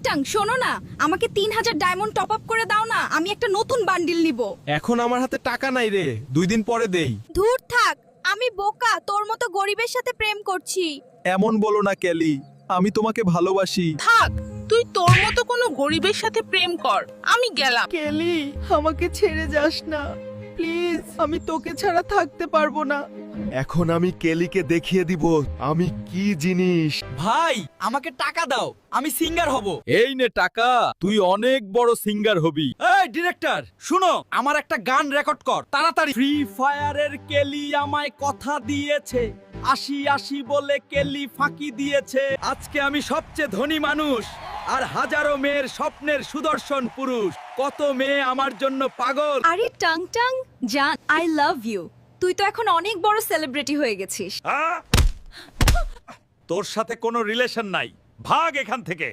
Tongue শোনো না, আমাকে 3000 ডায়মন্ড টপ আপ করে দাও না, আমি একটা নতুন বান্ডিল নিব। এখন আমার হাতে টাকা নাই রে, 2 দিন পরে দেই। দূর থাক, আমি বোকা, তোর মতো গরিবের সাথে প্রেম করছি। এমন বলো না কেলি, আমি তোমাকে ভালোবাসি। থাক, তুই তোর মতো কোনো গরিবের সাথে প্রেম কর, আমি গেলাম। কেলি, আমাকে ছেড়ে যাস না প্লিজ, আমি তোকে ছাড়া থাকতে পারবো না। এখন আমি কেলিকে দেখিয়ে দিব আমি কি জিনিস। ভাই আমাকে টাকা দাও, আমি সিঙ্গার হব। এই নে টাকা, তুই অনেক বড় সিঙ্গার হবি। এই ডিরেক্টর শুনো, আমার একটা গান রেকর্ড কর তাড়াতাড়ি। ফ্রি ফায়ারের কেলি আমায় কথা দিয়েছে, আসি আসি বলে কেলি ফাঁকি দিয়েছে। আজকে আমি সবচেয়ে ধনী মানুষ আর হাজারো মেয়ের স্বপ্নের সুদর্শন পুরুষ। কত মেয়ে আমার জন্য পাগল। আরে টাং টাং জান, আই লাভ ইউ। তুই তো এখন অনেক বড় সেলিব্রিটি হয়ে গেছিস। তোর সাথে কোনো রিলেশন নাই, ভাগ এখান থেকে।